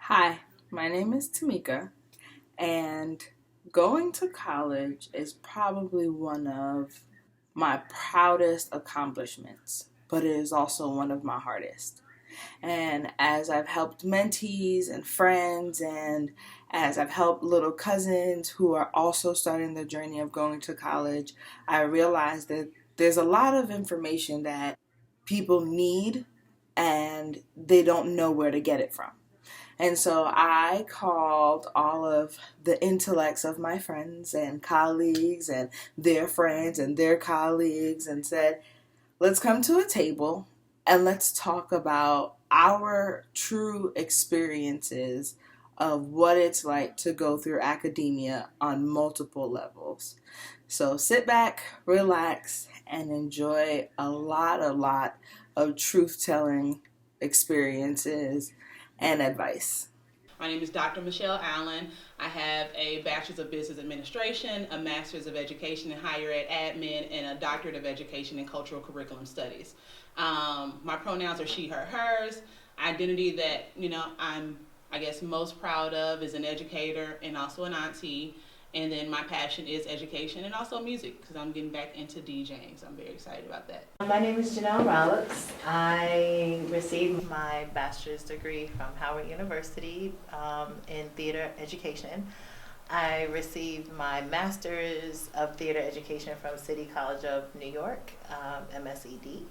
Hi, my name is Tamika, and going to college is probably one of my proudest accomplishments, but it is also one of my hardest. And as I've helped mentees and friends, and as I've helped little cousins who are also starting the journey of going to college, I realize that there's a lot of information that people need and they don't know where to get it from. And so I called all of the intellects of my friends and colleagues and their friends and their colleagues and said, let's come to a table and let's talk about our true experiences of what it's like to go through academia on multiple levels. So sit back, relax, and enjoy a lot of truth-telling experiences and advice. My name is Dr. Michelle Allen. I have a Bachelor's of Business Administration, a Master's of Education in Higher Ed Admin, and a Doctorate of Education in Cultural Curriculum Studies. My pronouns are she, her, hers. Identity that, I'm, most proud of is an educator and also an auntie. And then my passion is education and also music because I'm getting back into DJing, so I'm very excited about that. My name is Janelle Rollicks. I received my bachelor's degree from Howard University in theater education. I received my master's of theater education from City College of New York, MSED.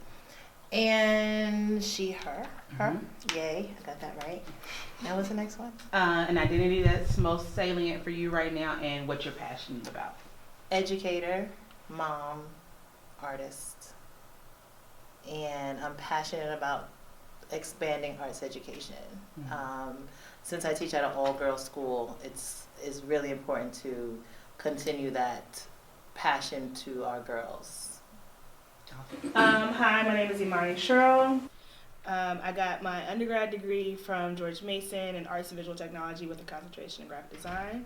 And she, her. Yay, I got that right. Now what's the next one? An identity that's most salient for you right now and what you're passionate about. Educator, mom, artist. And I'm passionate about expanding arts education. Since I teach at an all-girls school, it's really important to continue that passion to our girls. Hi, my name is Imani Sherrill. I got my undergrad degree from George Mason in Arts and Visual Technology with a concentration in graphic design.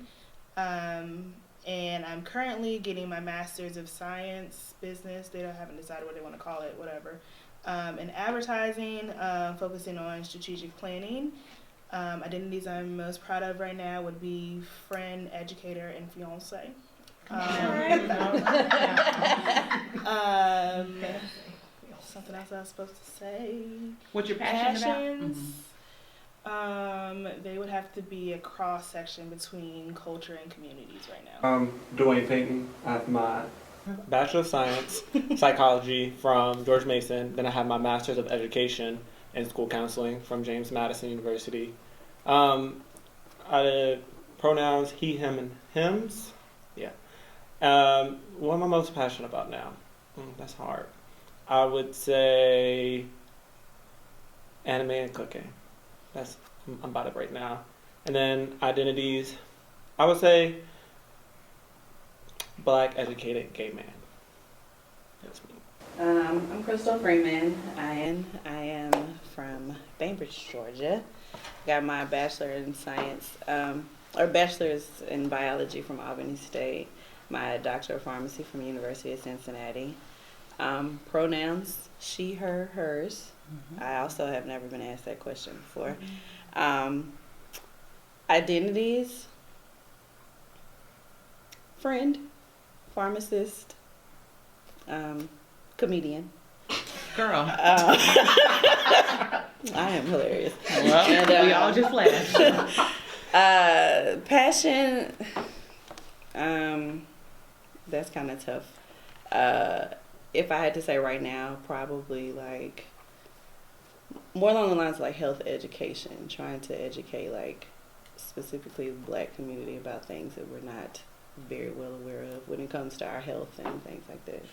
And I'm currently getting my Master's of Science, Business, haven't decided what they want to call it, whatever, in advertising, focusing on strategic planning. Identities I'm most proud of right now would be friend, educator, and fiance. Something else I was supposed to say. What's your passion about? They would have to be a cross section between culture and communities right now. Dwayne Payton. I have my Bachelor of Science, Psychology from George Mason. Then I have my Master's of Education in School Counseling from James Madison University. Pronouns he, him, and hims. Yeah. What am I most passionate about now? That's hard. I would say anime and cooking. I'm about it right now. And then identities, I would say Black, educated, gay man. That's me. I'm Crystal Freeman. I am from Bainbridge, Georgia. Got my bachelor in science, or bachelor's in biology from Albany State. My doctor of pharmacy from University of Cincinnati. Pronouns, she, her, hers. I also have never been asked that question before. Identities, friend, pharmacist, comedian. Girl. I am hilarious. Well, and, we all just laughed. Passion, that's kind of tough. If I had to say right now, probably like more along the lines of like health education, trying to educate like specifically the Black community about things that we're not very well aware of when it comes to our health and things like that.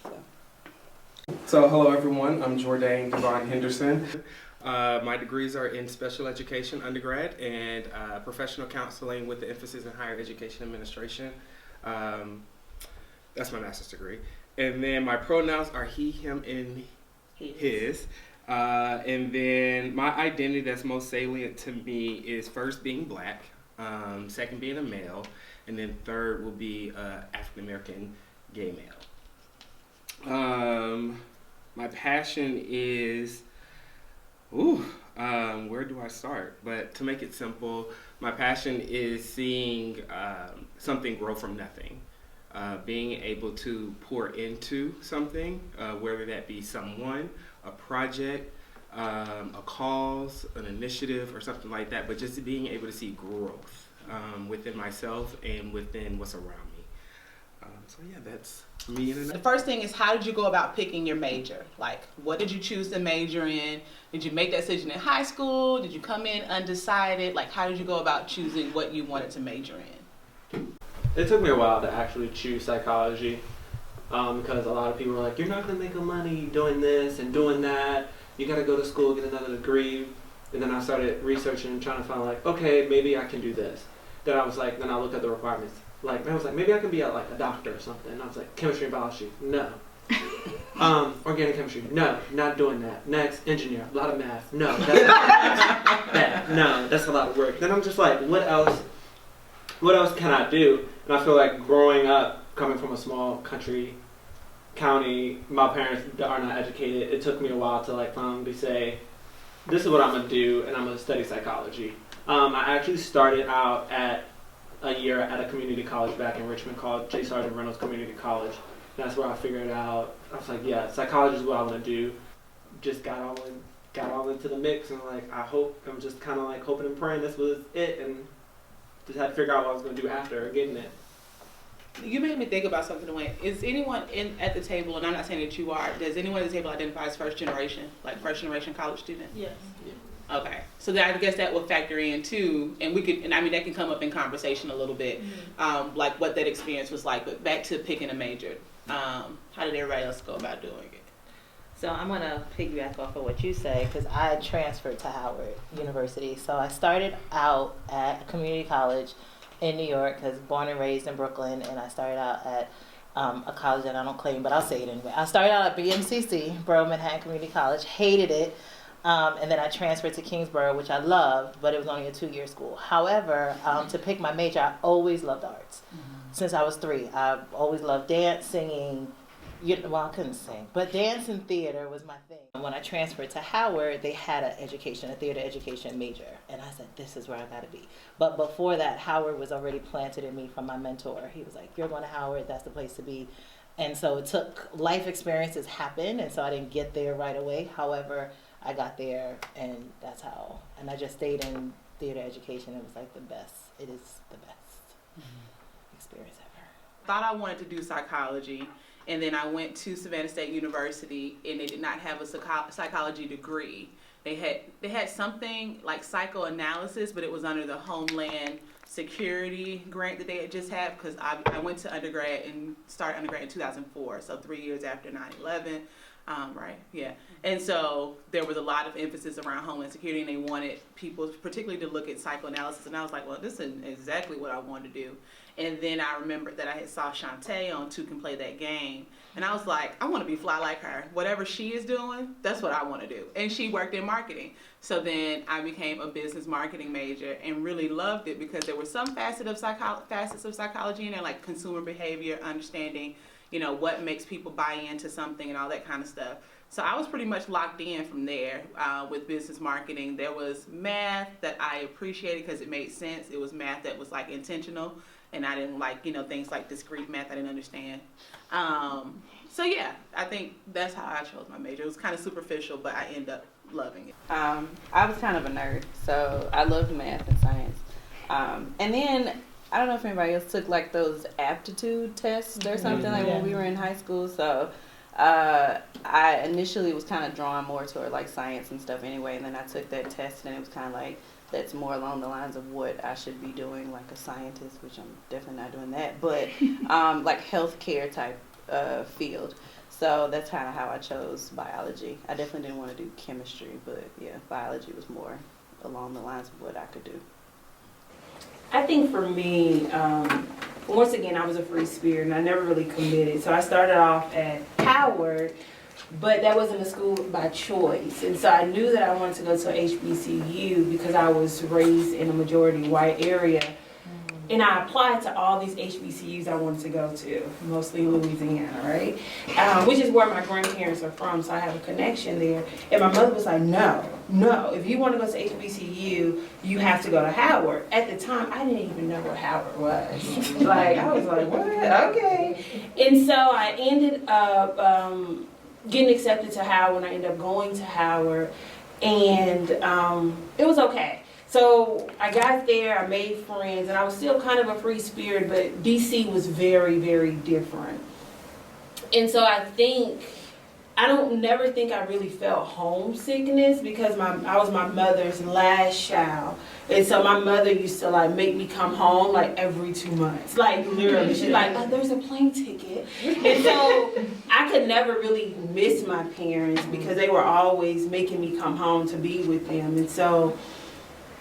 So hello everyone, I'm Jordan Devon Henderson. My degrees are in special education undergrad and professional counseling with the emphasis in higher education administration. That's my master's degree. And then my pronouns are he, him, and his. And then my identity that's most salient to me is first being Black, second being a male, and then third will be African American gay male. My passion is where do I start? But to make it simple, my passion is seeing something grow from nothing. Being able to pour into something, whether that be someone, a project, a cause, an initiative, or something like that, but just being able to see growth within myself and within what's around me. So yeah, that's me in a The nutshell. first thing is, how did you go about picking your major? Like, what did you choose to major in? Did you make that decision in high school? Did you come in undecided? Like, how did you go about choosing what you wanted to major in? It took me a while to actually choose psychology because a lot of people were like, you're not going to make money doing this and doing that. You got to go to school, get another degree. And then I started researching and trying to find like, okay, maybe I can do this. Then I looked at the requirements. Like, I was like, maybe I can be a doctor or something. And I was like, chemistry and biology, no. Organic chemistry, no, not doing that. Next, engineer, a lot of math, no. That's a lot of work. Then I'm just like, what else can I do? And I feel like growing up, coming from a small county, my parents are not educated. It took me a while to finally say, this is what I'm going to do, and I'm going to study psychology. I actually started out at a year at a community college back in Richmond called J. Sargent Reynolds Community College. That's where I figured out, I was like, yeah, psychology is what I want to do. Just got all into the mix, and I'm just kind of hoping and praying this was it, and just had to figure out what I was going to do after getting it. You made me think about something, Dwayne. Is anyone at the table, and I'm not saying that you are, does anyone at the table identify as first generation college student? Yes. Okay, so I guess that would factor in too, and that can come up in conversation a little bit, like what that experience was like. But back to picking a major, how did everybody else go about doing it? So I'm going to piggyback off of what you say because I transferred to Howard University. So I started out at a community college in New York because born and raised in Brooklyn, and I started out at a college that I don't claim, but I'll say it anyway. I started out at BMCC, Borough Manhattan Community College, hated it, and then I transferred to Kingsborough, which I loved, but it was only a 2-year school. However, to pick my major, I always loved arts. Since I was 3, I always loved dance, singing. I couldn't sing, but dance and theater was my thing. When I transferred to Howard, they had a theater education major, and I said, this is where I gotta be. But before that, Howard was already planted in me from my mentor. He was like, you're going to Howard, that's the place to be. And so it took, life experiences happen, and so I didn't get there right away. However, I got there, and that's how, and I just stayed in theater education. It was the best. It is the best experience ever. Thought I wanted to do psychology. And then I went to Savannah State University, and they did not have a psychology degree. They had something like psychoanalysis, but it was under the Homeland Security grant that they had just had, because I went to undergrad and started undergrad in 2004, so 3 years after 9/11. Right? Yeah. And so there was a lot of emphasis around Homeland Security, and they wanted people particularly to look at psychoanalysis. And I was like, well, this is exactly what I wanted to do. And then I remembered that I had saw Shantae on Two Can Play That Game. And I was like, I want to be fly like her. Whatever she is doing, that's what I want to do. And she worked in marketing. So then I became a business marketing major and really loved it because there were some facets of psychology in there, like consumer behavior, understanding, what makes people buy into something and all that kind of stuff. So I was pretty much locked in from there with business marketing. There was math that I appreciated because it made sense. It was math that was intentional, and I didn't like, things like discrete math I didn't understand. So yeah, I think that's how I chose my major. It was kind of superficial, but I ended up loving it. I was kind of a nerd, so I loved math and science. And then I don't know if anybody else took those aptitude tests or something when we were in high school. So I initially was kind of drawn more toward science and stuff anyway, and then I took that test, and it was kind of that's more along the lines of what I should be doing, like a scientist, which I'm definitely not doing that, but healthcare type field. So that's kind of how I chose biology. I definitely didn't want to do chemistry, but yeah, biology was more along the lines of what I could do. I think for me, once again, I was a free spirit and I never really committed. So I started off at Howard, but that wasn't a school by choice. And so I knew that I wanted to go to HBCU because I was raised in a majority white area. And I applied to all these HBCUs I wanted to go to, mostly in Louisiana, right? Which is where my grandparents are from, so I have a connection there. And my mother was like, no, no, if you want to go to HBCU, you have to go to Howard. At the time, I didn't even know what Howard was. Like, I was like, what? Okay. And so I ended up getting accepted to Howard. I ended up going to Howard, and it was okay. So I got there, I made friends, and I was still kind of a free spirit, but DC was very, very different. And so I never think I really felt homesickness because I was my mother's last child. And so my mother used to like make me come home like every 2 months. Like literally, she's like, oh, there's a plane ticket. And so I could never really miss my parents because they were always making me come home to be with them. And so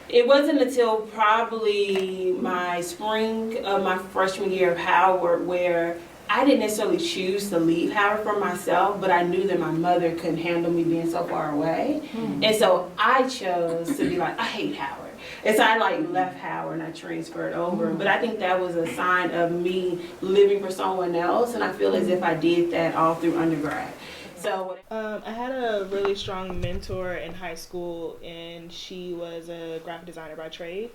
it wasn't until probably my spring of my freshman year of Howard where I didn't necessarily choose to leave Howard for myself, but I knew that my mother couldn't handle me being so far away. And so I chose to be like, I hate Howard. And so I like left Howard and I transferred over. But I think that was a sign of me living for someone else. And I feel as if I did that all through undergrad. So I had a really strong mentor in high school, and she was a graphic designer by trade.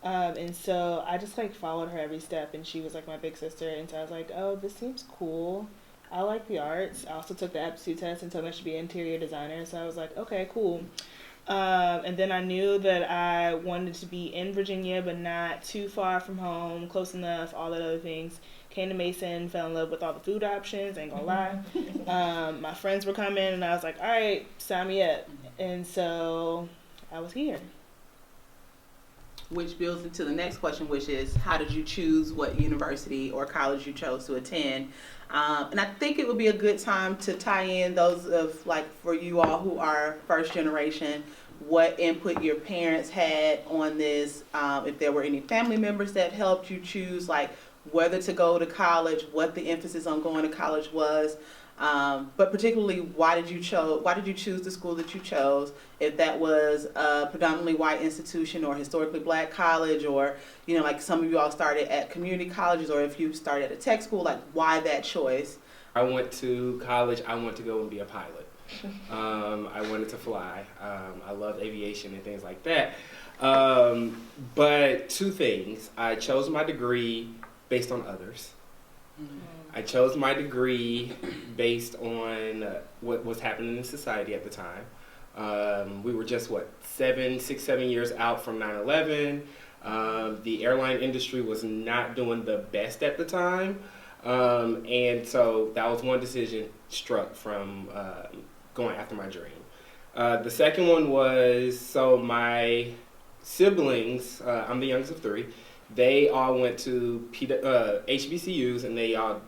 And so I just like followed her every step, and she was like my big sister. And so I was like, oh, this seems cool. I like the arts. I also took the aptitude test and told me I should be an interior designer. So I was like, okay, cool. And then I knew that I wanted to be in Virginia, but not too far from home, close enough, all that other things. Came to Mason, fell in love with all the food options, ain't gonna lie. My friends were coming, and I was like, all right, sign me up. And so I was here. Which builds into the next question, which is, how did you choose what university or college you chose to attend? And I think it would be a good time to tie in those of, like, for you all who are first generation, what input your parents had on this, if there were any family members that helped you choose, like, whether to go to college, what the emphasis on going to college was, but particularly why did you choose the school that you chose? If that was a predominantly white institution or historically black college, or like some of you all started at community colleges, or if you started at a tech school, like why that choice? I went to college. I wanted to go and be a pilot. I wanted to fly. I loved aviation and things like that. But two things: I chose my degree based on others. I chose my degree based on what was happening in society at the time. We were just, 6, 7 years out from 9/11. The airline industry was not doing the best at the time. And so that was one decision struck from going after my dream. The second one was, so my siblings, I'm the youngest of three, they all went to HBCUs, and they all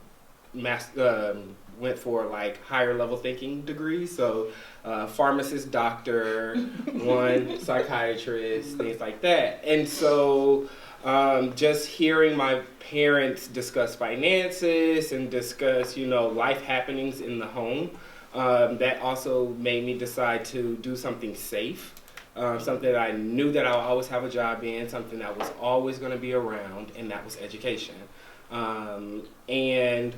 went for like higher level thinking degrees. So pharmacist, doctor, one psychiatrist, things like that. And so just hearing my parents discuss finances and discuss, life happenings in the home, that also made me decide to do something safe. Something that I knew that I would always have a job in, something that was always going to be around, and that was education. And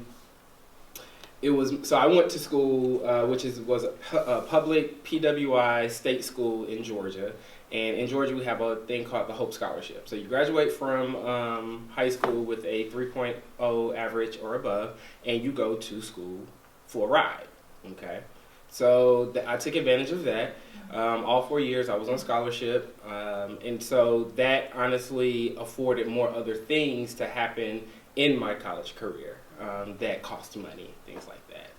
it was, so I went to school, which was a public PWI state school in Georgia. And in Georgia, we have a thing called the Hope Scholarship. So you graduate from high school with a 3.0 average or above, and you go to school for a ride, okay? So I took advantage of that. All 4 years I was on scholarship, and so that honestly afforded more other things to happen in my college career that cost money, things like that.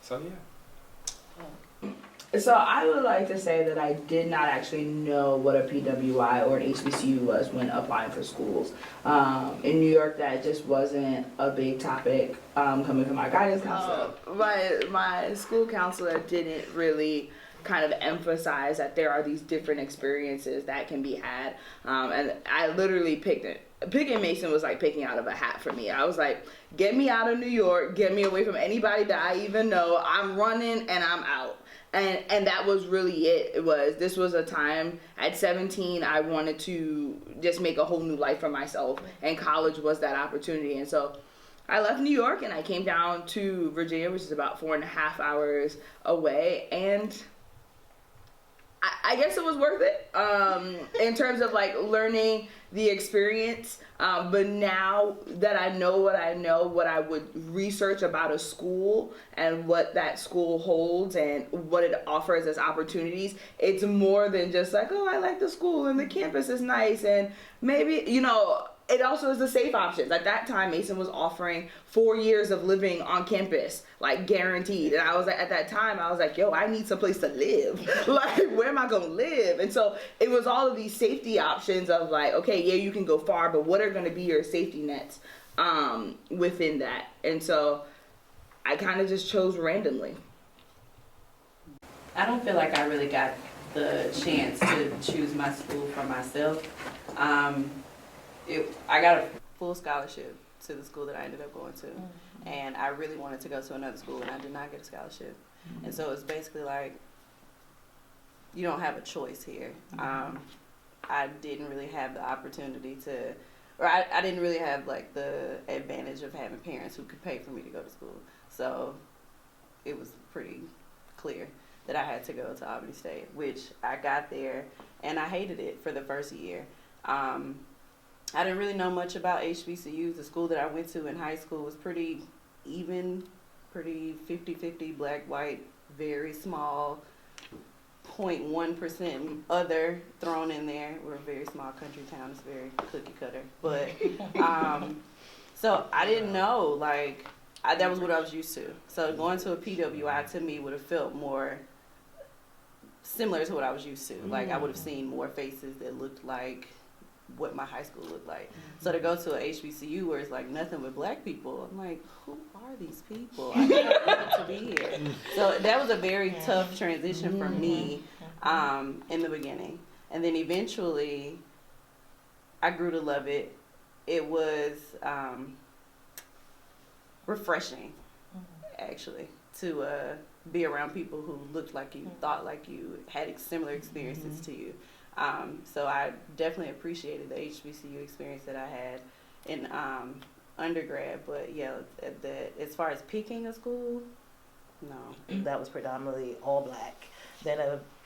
So yeah. So I would like to say that I did not actually know what a PWI or an HBCU was when applying for schools. In New York, that just wasn't a big topic coming from my guidance counselor. My school counselor didn't really kind of emphasize that there are these different experiences that can be had. And I literally picked it. Picking Mason was like picking out of a hat for me. I was like, get me out of New York, get me away from anybody that I even know. I'm running and I'm out. And that was really it. This was a time at 17 I wanted to just make a whole new life for myself, and college was that opportunity. And so I left New York and I came down to Virginia, which is about 4.5 hours away, and I I guess it was worth it in terms of like learning the experience. But now that I know, what I would research about a school and what that school holds and what it offers as opportunities, it's more than just like, oh, I like the school and the campus is nice and maybe, you know, it also is the safe options. At that time, Mason was offering 4 years of living on campus, like guaranteed. And I was like, at that time, I was like, yo, I need someplace to live. Like, where am I going to live? And so it was all of these safety options of like, okay, yeah, you can go far, but what are going to be your safety nets within that? And so I kind of just chose randomly. I don't feel like I really got the chance to choose my school for myself. I got a full scholarship to the school that I ended up going to, and I really wanted to go to another school, and I did not get a scholarship. And so it's basically like, you don't have a choice here. I didn't really have the opportunity to, or I didn't really have like the advantage of having parents who could pay for me to go to school. So it was pretty clear that I had to go to Albany State, which I got there, and I hated it for the first year. I didn't really know much about HBCUs. The school that I went to in high school was pretty even, pretty 50-50, black, white, very small, 0.1% other thrown in there. We're a very small country town. It's very cookie cutter. But, so I didn't know, like, that was what I was used to. So going to a PWI to me would have felt more similar to what I was used to. Like, I would have seen more faces that looked like what my high school looked like. So to go to a HBCU where it's like nothing but black people, I'm like, who are these people? I don't want to be here. So that was a very tough transition for me in the beginning. And then eventually I grew to love it. It was refreshing, actually, to be around people who looked like you, thought like you, had similar experiences to you. So I definitely appreciated the HBCU experience that I had in undergrad. But yeah, as far as picking a school, no. That was predominantly all black. Then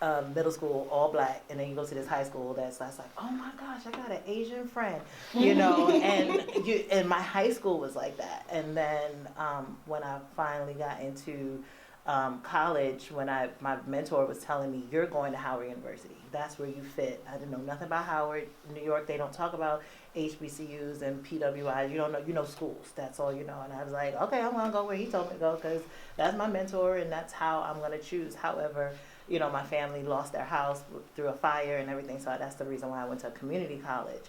a middle school, all black, and then you go to this high school that's like, oh my gosh, I got an Asian friend, you know, and my high school was like that. And then when I finally got into college, when my mentor was telling me, you're going to Howard University, that's where you fit. I didn't know nothing about Howard. New York, they don't talk about HBCUs and PWIs. You don't know, you know schools. That's all you know. And I was like, okay, I'm going to go where he told me to go because that's my mentor and that's how I'm going to choose. However, you know, my family lost their house through a fire and everything, so that's the reason why I went to a community college.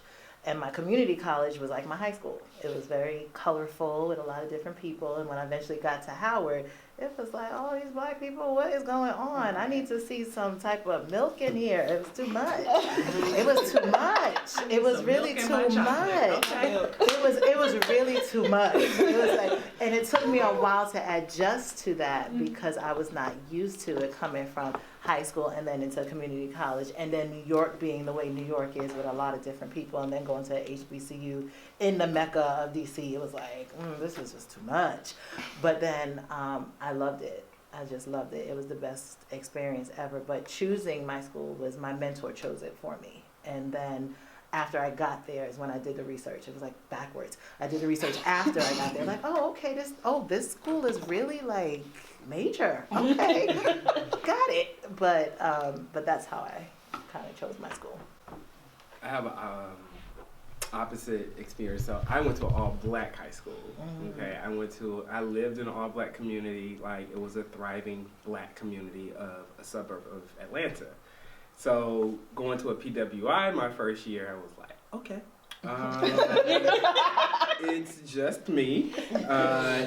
And my community college was like my high school. It was very colorful with a lot of different people. And when I eventually got to Howard, it was like, oh, these black people, what is going on? I need to see some type of milk in here. It was too much. It was too much. It was really too much. Okay. It was really too much. It was like, and it took me a while to adjust to that because I was not used to it coming from high school and then into community college, and then New York being the way New York is with a lot of different people, and then going to HBCU in the Mecca of DC. It was like, this is just too much. But then I loved it. I just loved it. It was the best experience ever. But choosing my school was my mentor chose it for me. And then after I got there is when I did the research. It was like backwards. I did the research after I got there. Like, oh, okay, this school is really like major. Okay, got it. But that's how I kind of chose my school. I have a opposite experience. So I went to an all-black high school. Okay, I lived in an all-black community. Like, it was a thriving black community of a suburb of Atlanta. So going to a PWI my first year, I was like, okay. It's just me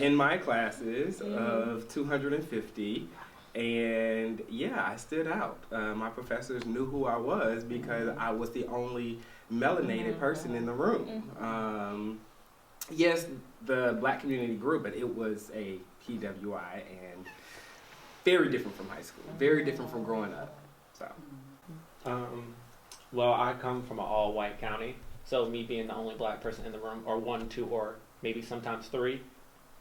in my classes of 250. And yeah, I stood out. My professors knew who I was because I was the only melanated person in the room. Yes, the black community grew, but it was a PWI and very different from high school, very different from growing up. So. Well, I come from an all-white county, so me being the only black person in the room, or 1, 2, or maybe sometimes 3,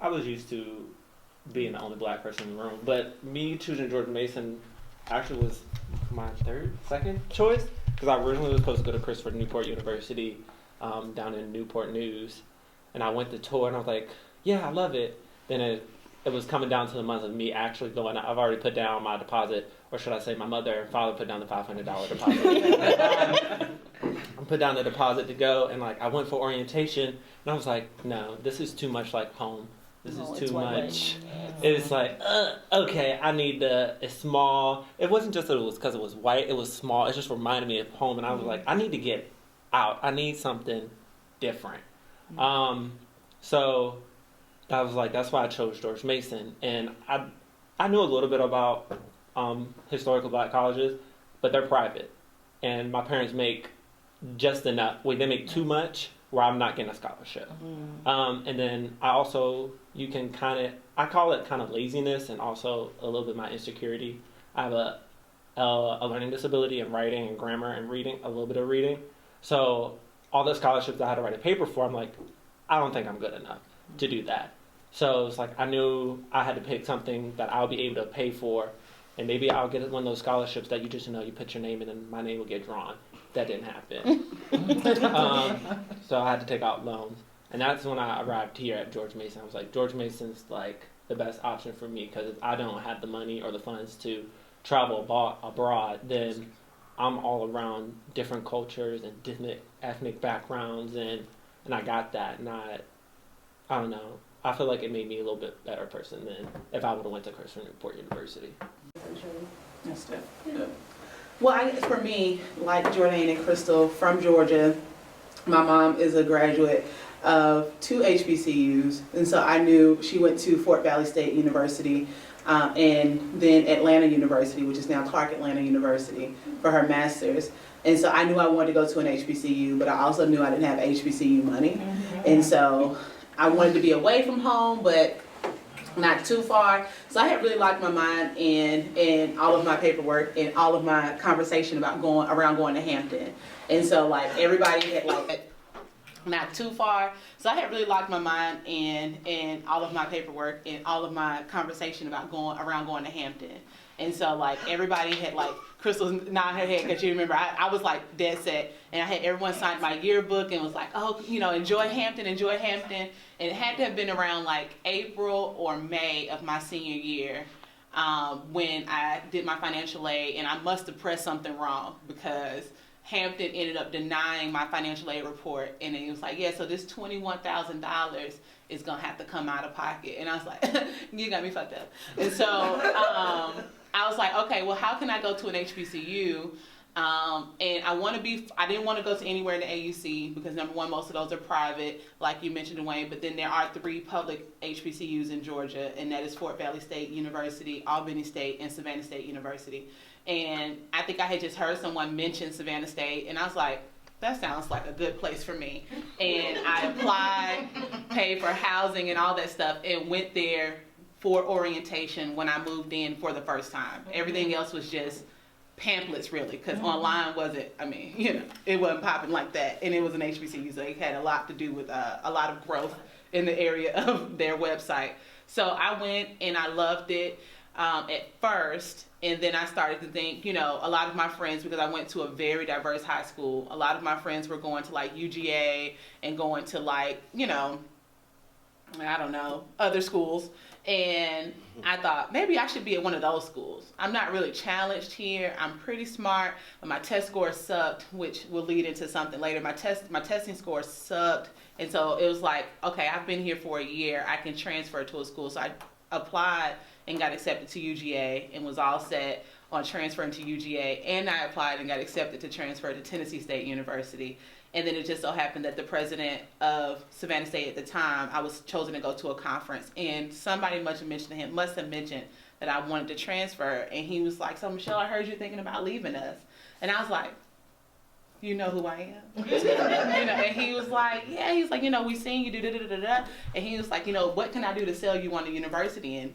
I was used to being the only black person in the room. But me choosing George Mason actually was my second choice, because I originally was supposed to go to Christopher Newport University down in Newport News, and I went to tour and I was like, yeah, I love it. Then it was coming down to the month of me actually going. I've already put down my deposit, or should I say my mother and father put down the $500 deposit. I put down the deposit to go, and like I went for orientation, and I was like, no, this is too much like home. This is too much. It's like, okay, I need it's small. It wasn't just that it was because it was white. It was small. It just reminded me of home, and I was like, I need to get out. I need something different. So I was like, that's why I chose George Mason, and I knew a little bit about historical black colleges, but they're private, and my parents make just enough. They make too much where I'm not getting a scholarship. And then you can I call it kind of laziness and also a little bit my insecurity. I have a learning disability in writing and grammar and reading, a little bit of reading. So all the scholarships I had to write a paper for, I'm like, I don't think I'm good enough to do that. So it's like I knew I had to pick something that I'll be able to pay for, and maybe I'll get one of those scholarships that you just you put your name in and my name will get drawn. That didn't happen. So I had to take out loans. And that's when I arrived here at George Mason. I was like, George Mason's like the best option for me, because if I don't have the money or the funds to travel abroad, then I'm all around different cultures and different ethnic backgrounds, and I got that. And I don't know. I feel like it made me a little bit better person than if I would have went to Christopher Newport University. That's good. Yeah. Well, I guess for me, like Jordan and Crystal from Georgia, my mom is a graduate of 2 HBCUs, and so I knew she went to Fort Valley State University and then Atlanta University, which is now Clark Atlanta University, for her master's. And so I knew I wanted to go to an HBCU, but I also knew I didn't have HBCU money. And so I wanted to be away from home, but not too far. So I had really locked my mind in all of my paperwork and all of my conversation about going to Hampton. And so like everybody had like not too far. So I had really locked my mind in all of my paperwork and all of my conversation about going to Hampton. And so like everybody had like, Crystal's nodding her head because you remember I was like dead set, and I had everyone sign my yearbook and was like, oh, enjoy Hampton. And it had to have been around like April or May of my senior year when I did my financial aid, and I must have pressed something wrong because Hampton ended up denying my financial aid report, and it was like, yeah, so this $21,000 is gonna have to come out of pocket. And I was like, you got me fucked up. And so I was like, okay, well, how can I go to an HBCU? And I didn't want to go to anywhere in the AUC because number one, most of those are private, like you mentioned, Dwayne, but then there are 3 public HBCUs in Georgia, and that is Fort Valley State University, Albany State, and Savannah State University. And I think I had just heard someone mention Savannah State, and I was like, that sounds like a good place for me. And I applied, paid for housing and all that stuff, and went there for orientation when I moved in for the first time. Everything else was just pamphlets, really, because online wasn't, it wasn't popping like that. And it was an HBCU, so it had a lot to do with a lot of growth in the area of their website. So I went and I loved it at first. And then I started to think, a lot of my friends, because I went to a very diverse high school, a lot of my friends were going to like UGA and going to like, I don't know, other schools. And I thought maybe I should be at one of those schools. I'm not really challenged here. I'm pretty smart, but my test score sucked, which will lead into something later. My testing score sucked. And so it was like, okay, I've been here for a year. I can transfer to a school. So I applied and got accepted to UGA and was all set on transferring to UGA. And I applied and got accepted to transfer to Tennessee State University. And then it just so happened that the president of Savannah State at the time, I was chosen to go to a conference. And somebody must have mentioned that I wanted to transfer. And he was like, so Michelle, I heard you thinking about leaving us. And I was like, you know who I am? And he was like, yeah, he's like, we seen you do da-da-da-da-da. And he was like, what can I do to sell you on the university? And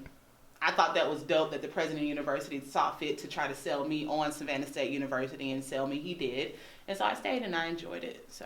I thought that was dope that the president of the university saw fit to try to sell me on Savannah State University and sell me. He did. And so I stayed and I enjoyed it. So